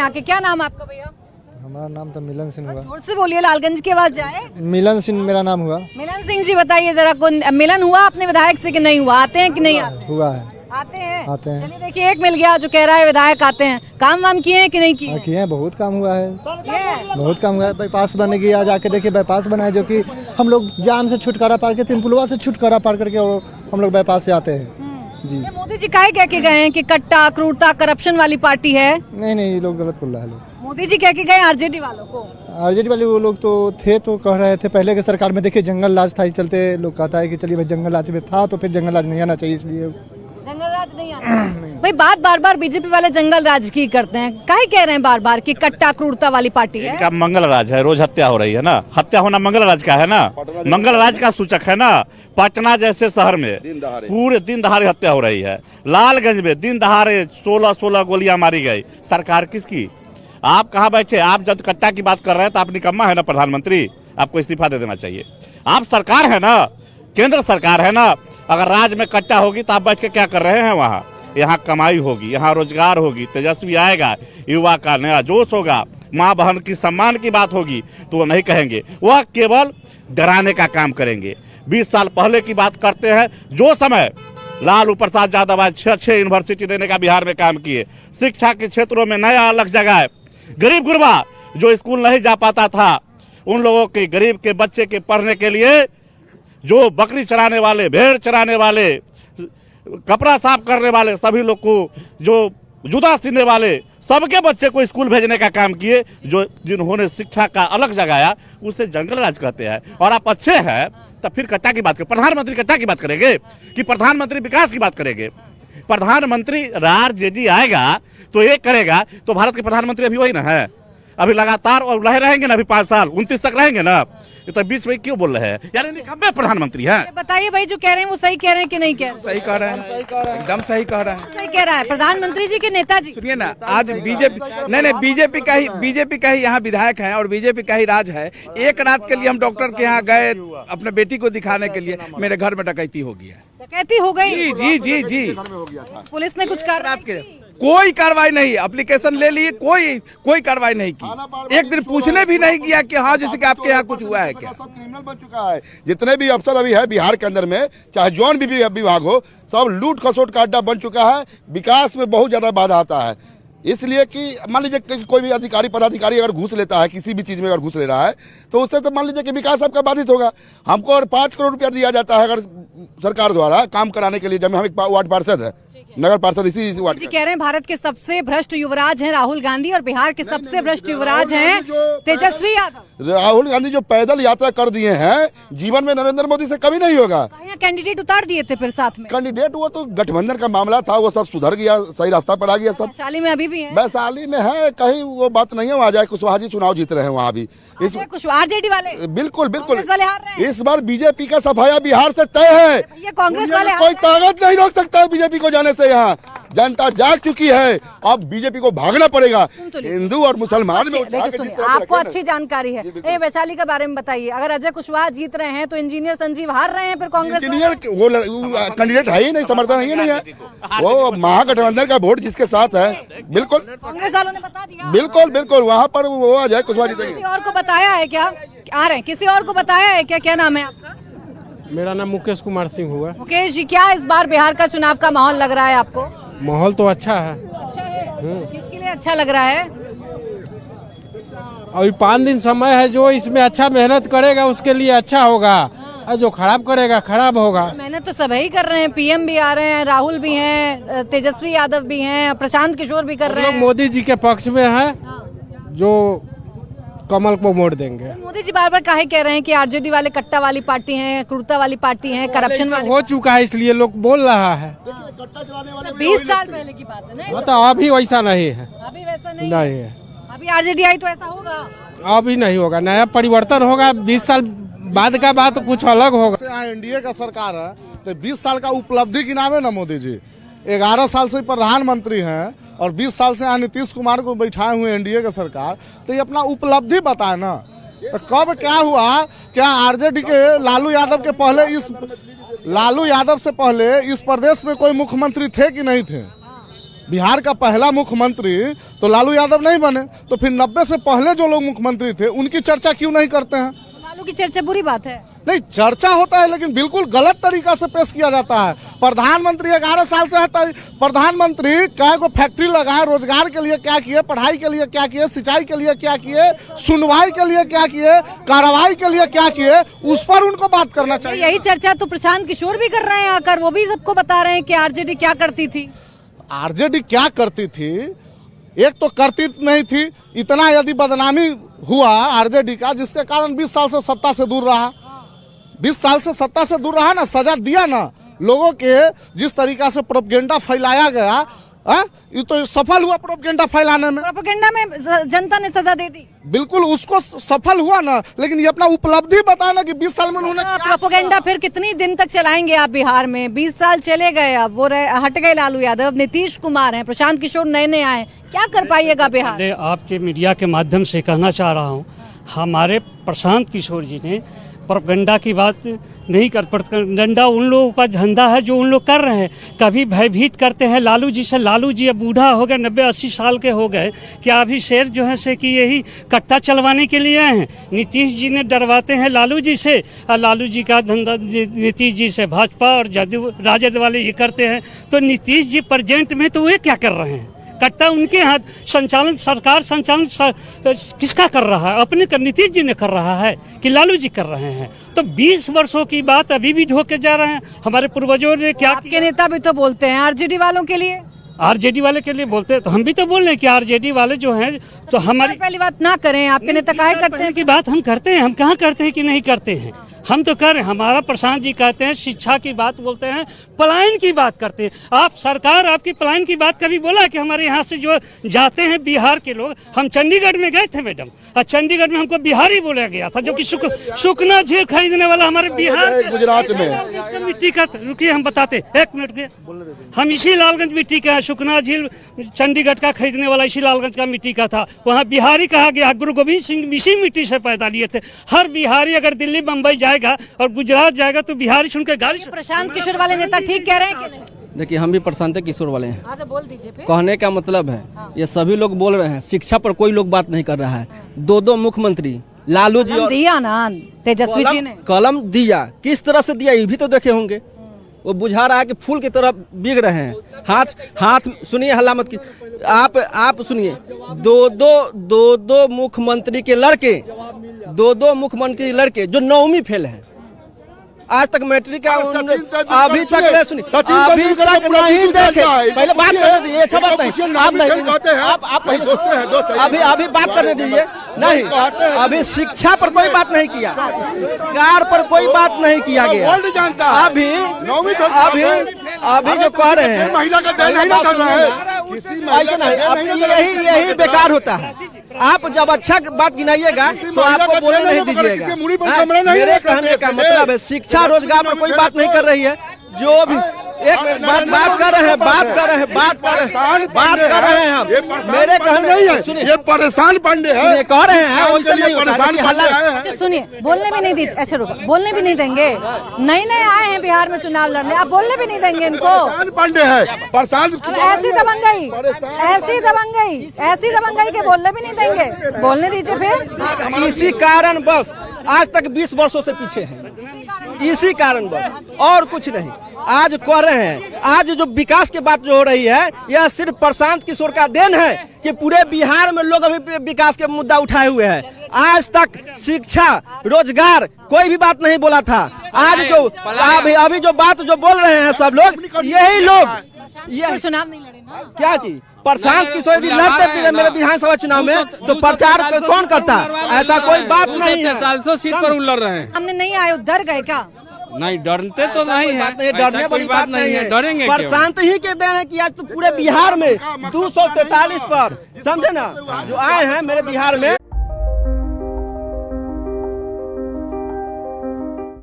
यहाँ के। क्या नाम है आपका भैया? हमारा नाम तो मिलन सिंह हुआ। जोर से बोलिए, लालगंज की आवाज जाए। मिलन सिंह मेरा नाम हुआ। मिलन सिंह जी बताइए जरा, कौन मिलन हुआ अपने विधायक से कि नहीं हुआ? आते हैं कि नहीं आते? हुआ है। आते हैं। आते हैं। चलिए देखिए, एक मिल गया जो कह रहा है विधायक आते हैं। काम वाम किए हैं कि नहीं किए? किए हैं, बहुत काम हुआ है, ये बहुत काम हुआ है। बाईपास बन गया, जाके देखिए बाईपास बना है, जो कि हम लोग जाम से छुटकारा पार करके, पुलवा से छुटकारा पार करके और हम लोग बाईपास से आते हैं जी। ये मोदी जी काहे कह के गए हैं कि कट्टा, क्रूरता, करप्शन वाली पार्टी है? नहीं नहीं, ये लोग गलत बोल रहा है। लोग मोदी जी कह के गए आरजेडी वालों को। आरजेडी वाले वो लोग तो थे, तो कह रहे थे पहले के सरकार में। देखिए जंगल राज था, इस चलते लोग कहता है कि चलिए भाई जंगल राज में था तो फिर जंगल राज नहीं आना चाहिए, इसलिए जंगल राज नहीं आना। भाई बात बार बार बीजेपी वाले जंगल राज की करते हैं, काहे कह रहे हैं बार बार कि कट्टा, क्रूरता वाली पार्टी है? इनका मंगल राज है, रोज हत्या हो रही है ना। हत्या होना मंगल राज का है ना, मंगल राज का सूचक है ना। पटना जैसे शहर में पूरे दिन दहाड़े हत्या हो रही है। लालगंज में दिन दहाड़े 16 गोलियां मारी गई। सरकार किसकी? आप कहाँ बैठे? आप जब कट्टा की बात कर रहे हैं तो आप निकम्मा है ना प्रधानमंत्री, आपको इस्तीफा दे देना चाहिए। आप सरकार है ना, केंद्र सरकार है ना। अगर राज्य में कट्टा होगी तो आप बैठ के क्या कर रहे हैं वहाँ? यहाँ कमाई होगी, यहाँ रोजगार होगी, तेजस्वी आएगा, युवा का नया जोश होगा, माँ बहन की सम्मान की बात होगी तो वो नहीं कहेंगे, वह केवल डराने का काम करेंगे। 20 साल पहले की बात करते हैं, जो समय लालू प्रसाद यादव आज 6 यूनिवर्सिटी देने का बिहार में काम किए, शिक्षा के क्षेत्रों में नया अलग जगह, गरीब गुरबा जो स्कूल नहीं जा पाता था उन लोगों के, गरीब के बच्चे के पढ़ने के लिए, जो बकरी चराने वाले, भेड़ चराने वाले, कपड़ा साफ करने वाले, सभी लोग को, जो जुदा सीने वाले, सबके बच्चे को स्कूल भेजने का काम किए। जो जिन्होंने शिक्षा का अलग जगाया उसे जंगल राज कहते हैं। और आप अच्छे हैं तो फिर कट्टा की बात करें, प्रधानमंत्री कट्टा की बात करेंगे कि प्रधानमंत्री विकास की बात करेंगे? प्रधानमंत्री आरजेडी आएगा तो ये करेगा, तो भारत के प्रधानमंत्री अभी वही ना है, अभी लगातार और रहे रहेंगे ना, अभी 5 साल 29 तक रहेंगे ना। तो बीच में क्यों बोल रहे हैं यार? निकम्मे प्रधानमंत्री हैं। बताइए भाई, जो कह रहे हैं वो सही कह रहे हैं कि नहीं कह रहे? सही कह रहे हैं, एकदम सही कह रहे हैं। सही कह रहा है प्रधानमंत्री जी के नेताजी। सुनिए ना, आज बीजेपी नहीं बीजेपी का ही यहाँ विधायक है और बीजेपी का ही राज है। एक रात के लिए हम डॉक्टर के यहाँ गए अपने बेटी को दिखाने के लिए, मेरे घर में डकैती हो गया। डकैती हो गई? जी जी जी जी। पुलिस ने कुछ कार्रवाई? कोई कार्रवाई नहीं, एप्लीकेशन ले लिए, कोई कार्रवाई नहीं की। एक दिन पूछने भी नहीं किया कि हाँ जैसे कि आपके यहाँ कुछ हुआ है क्या। सब क्रिमिनल बन चुका है। जितने भी अफसर अभी है बिहार के अंदर में, चाहे जौन भी विभाग हो, सब लूट खसोट का अड्डा बन चुका है। विकास में बहुत ज्यादा बाधा आता है, इसलिए कि मान लीजिए कोई भी अधिकारी पदाधिकारी अगर घूस लेता है, किसी भी चीज में अगर घूस ले रहा है तो उससे तो मान लीजिए कि विकास आपका बाधित होगा। हमको और 5 करोड़ रुपया दिया जाता है अगर सरकार द्वारा काम कराने के लिए, जब हम एक वार्ड पार्षद है, नगर पार्षद इसी वार्ड जी कह रहे हैं भारत के सबसे भ्रष्ट युवराज हैं राहुल गांधी और बिहार के सबसे भ्रष्ट युवराज हैं तेजस्वी यादव। राहुल गांधी जो पैदल यात्रा कर दिए हैं, जीवन में नरेंद्र मोदी से कभी नहीं होगा। कैंडिडेट उतार दिए थे फिर साथ में। कैंडिडेट वो तो गठबंधन का मामला था, वो सब सुधर गया, सही रास्ता पर आ गया। सब वैशाली में अभी भी है? वैशाली में है, कहीं वो बात नहीं है। वहाँ जाए कुशवाहा जी चुनाव जीत रहे हैं वहाँ भी। इस आरजेडी वाले बिल्कुल बिल्कुल वाले हार रहे हैं। इस बार बीजेपी का सफाया बिहार से तय है। ये कांग्रेस वाले कोई ताकत नहीं रोक सकता है बीजेपी को जाने से। यहाँ जनता जाग चुकी है, अब बीजेपी को भागना पड़ेगा। हिंदू और मुसलमान में आपको अच्छी जानकारी है। ए वैशाली के बारे में बताइए, अगर अजय कुशवाहा जीत रहे हैं तो इंजीनियर संजीव हार रहे हैं, फिर कांग्रेस इंजीनियर वो कैंडिडेट है ही नहीं, समर्थन है ही नहीं है। वो महागठबंधन का वोट जिसके साथ है, बिल्कुल कांग्रेस वालों ने बता दिया। बिल्कुल बिल्कुल, वहाँ पर वो अजय कुशवाहा जीतेंगे। किसी और को बताया है क्या? आ रहे हैं, किसी और को बताया है क्या? क्या नाम है आपका? मेरा नाम मुकेश कुमार सिंह हुआ। मुकेश जी, क्या इस बार बिहार का चुनाव का माहौल लग रहा है आपको? माहौल तो अच्छा है। अच्छा है? किसके लिए अच्छा लग रहा है? अभी 5 दिन समय है, जो इसमें अच्छा मेहनत करेगा उसके लिए अच्छा होगा, और जो खराब करेगा खराब होगा। मेहनत तो सभी कर रहे हैं, पीएम भी आ रहे हैं, राहुल भी हैं, तेजस्वी यादव भी हैं, प्रशांत किशोर भी कर रहे हैं। मोदी जी के पक्ष में है, जो कमल को वोट देंगे। मोदी जी बार बार काहे कह रहे हैं कि आरजेडी वाले कट्टा वाली पार्टी हैं, क्रूरता वाली पार्टी हैं, करप्शन वाली हो चुका है इसलिए लोग बोल रहा है। 20 साल पहले की बात है ना? तो अभी वैसा नहीं है। अभी वैसा नहीं है। अभी आरजेडी आई तो ऐसा होगा? अभी नहीं होगा, नया परिवर्तन होगा। 20 साल बाद का बात कुछ अलग होगा। यहाँ एनडीए का सरकार है तो 20 साल का उपलब्धि गिनावे ना मोदी जी। 11 साल से प्रधानमंत्री हैं और 20 साल से यहाँ नीतीश कुमार को बैठाए हुए एनडीए का सरकार, तो ये अपना उपलब्धि बताए ना। तो कब क्या हुआ? क्या आरजेडी के लालू यादव से पहले इस प्रदेश में कोई मुख्यमंत्री थे कि नहीं थे? बिहार का पहला मुख्यमंत्री तो लालू यादव नहीं बने, तो फिर 90 से पहले जो लोग मुख्यमंत्री थे उनकी चर्चा क्यों नहीं करते हैं? लालू की चर्चा बुरी बात है। नहीं, चर्चा होता है लेकिन बिल्कुल गलत तरीका से पेश किया जाता है। प्रधानमंत्री 11 साल से है, प्रधानमंत्री क्या को फैक्ट्री लगाए, रोजगार के लिए क्या किए, पढ़ाई के लिए क्या किए, सिंचाई के लिए क्या किए, सुनवाई के लिए क्या किए, कार्रवाई के लिए क्या किए, उस पर उनको बात करना चाहिए। यही चर्चा तो प्रशांत किशोर भी कर रहे हैं आकर, वो भी सबको बता रहे हैं कि आरजेडी क्या करती थी। आरजेडी क्या करती थी? एक तो करती नहीं थी, इतना यदि बदनामी हुआ आरजेडी का, जिसके कारण 20 साल से सत्ता से दूर रहा, 20 साल से सत्ता से दूर रहा ना, सजा दिया ना लोगों के, जिस तरीका से प्रोपेगेंडा फैलाया गया, ये तो सफल हुआ प्रोपेगेंडा फैलाने में। प्रोपेगेंडा में जनता ने सजा दे दी, बिल्कुल उसको सफल हुआ ना, लेकिन ये अपना उपलब्धि बताया ना कि 20 साल में उन्होंने प्रोपेगेंडा फिर कितनी दिन तक चलाएंगे आप बिहार में? 20 साल चले गए, अब वो हट गए लालू यादव, नीतीश कुमार हैं, प्रशांत किशोर नए आए, क्या कर पाइएगा बिहार? आपके मीडिया के माध्यम से कहना चाह रहा हूँ, हमारे प्रशांत किशोर जी ने प्रोपेगेंडा की बात नहीं कर, प्रोपेगेंडा उन लोगों का धंधा है जो उन लोग कर रहे हैं। कभी भयभीत करते हैं लालू जी से, लालू जी अब बूढ़ा हो गए, 90-80 साल के हो गए, क्या अभी शेर जो है से कि यही कट्टा चलवाने के लिए आए हैं? नीतीश जी ने डरवाते हैं लालू जी से, और लालू जी का धंधा नीतीश जी से भाजपा और राजद वाले ये करते हैं। तो नीतीश जी प्रेजेंट में तो वे क्या कर रहे हैं? कट्टा उनके हाथ, संचालन सरकार संचालन किसका कर रहा है? अपने कर नीतीश जी ने कर रहा है कि लालू जी कर रहे हैं? तो 20 वर्षों की बात अभी भी ढोके जा रहे हैं। हमारे पूर्वजों ने क्या, आपके नेता भी तो बोलते हैं आरजेडी वालों के लिए, आरजेडी वाले के लिए बोलते हैं, तो हम भी तो बोल रहे हैं कि आरजेडी वाले जो हैं तो हमारी पहली बात ना करें, आपके नेता काहे करते हैं? की बात हम करते हैं, हम कहाँ करते हैं कि नहीं करते हैं? हम तो कर रहे हैं। हमारा प्रशांत जी कहते हैं शिक्षा की बात बोलते हैं, पलायन की बात करते हैं। आप सरकार आपकी पलायन की बात कभी बोला कि हमारे यहाँ से जो जाते हैं बिहार के लोग? हम चंडीगढ़ में गए थे मैडम, और चंडीगढ़ में हमको बिहारी बोला गया था, जो कि सुकना झील खरीदने वाला हमारे बिहार गुजरात में मिट्टी का। रुकिए हम बताते, 1 मिनट रुकिए। हम इसी लालगंज मिट्टी का, सुकना झील चंडीगढ़ का खरीदने वाला इसी लालगंज का मिट्टी का था। वहाँ बिहारी कहा गया, गुरु गोविंद सिंह इसी मिट्टी से पैदा लिए थे। हर बिहारी अगर दिल्ली बम्बई जाएगा और गुजरात जाएगा तो बिहारी सुन के गाली। प्रशांत किशोर वाले नेता ठीक कह रहे हैं कि नहीं? देखिए, हम भी प्रशांत किशोर वाले हैं। हाँ तो बोल दीजिए फिर। कहने का मतलब है, ये सभी लोग बोल रहे हैं, शिक्षा पर कोई लोग बात नहीं कर रहा है। 2 मुख्यमंत्री लालू जी और दिया ना तेजस्वी जी ने कलम दिया, किस तरह से दिया ये भी तो देखे होंगे। वो बुझा रहा है कि फूल की तरह बिग रहे हैं। हाथ सुनिए, हल्ला मत की। आप सुनिए, 2 मुख्यमंत्री के लड़के, 2 मुख्यमंत्री लड़के जो 9वीं फेल हैं, आज तक मैट्रिक का अभी तक नहीं सुनी, अभी तक नहीं देखे। पहले बात करने दीजिए, अच्छा बात नहीं, आप नहीं, अभी बात करने दीजिए। नहीं, अभी शिक्षा पर कोई बात नहीं किया, कार पर कोई बात नहीं किया गया। अभी जो कह रहे हैं ऐसा नहीं, यही बेकार होता है। आप जब अच्छा बात गिनाइएगा तो आपको बोलने नहीं दीजिएगा। मेरे कहने का मतलब है, शिक्षा रोजगार पर कोई बात नहीं कर रही है। जो भी एक बात कर रहे हैं, बात कर रहे हैं हम। मेरे कहने सुनिए, ये परेशान पांडे हैं, कह रहे हैं वैसे नहीं होता। सुनिए, बोलने भी नहीं दीजिए। अच्छा रुको, बोलने भी नहीं देंगे? नए आए हैं बिहार में चुनाव लड़ने, आप बोलने भी नहीं देंगे इनको? पांडे है परेशान, ऐसी दबंगई के बोलने भी नहीं देंगे? बोलने दीजिए फिर। इसी कारण बस आज तक 20 वर्षों से पीछे हैं, इसी कारण बस, और कुछ नहीं। आज कह रहे हैं, आज जो विकास की बात जो हो रही है, यह सिर्फ प्रशांत किशोर का देन है कि पूरे बिहार में लोग अभी विकास के मुद्दा उठाए हुए हैं। आज तक शिक्षा रोजगार कोई भी बात नहीं बोला था। आज जो अभी जो बात जो बोल रहे हैं सब लोग, यही लोग ये चुनाव नहीं लड़े ना, क्या चीज? प्रशांत किशोर यदि लड़ते मेरे विधानसभा चुनाव में तो प्रचार कौन करता? ऐसा कोई बात नहीं है। 350 सीट पर लड़ रहे हैं। हमने नहीं आए, डर गए क्या? नहीं, डरते तो नहीं है, डरने वाली बात नहीं है। डरेंगे? प्रशांत ही के देन है कि आज तो पूरे बिहार में 243 पर, समझे ना, जो आए हैं मेरे बिहार में।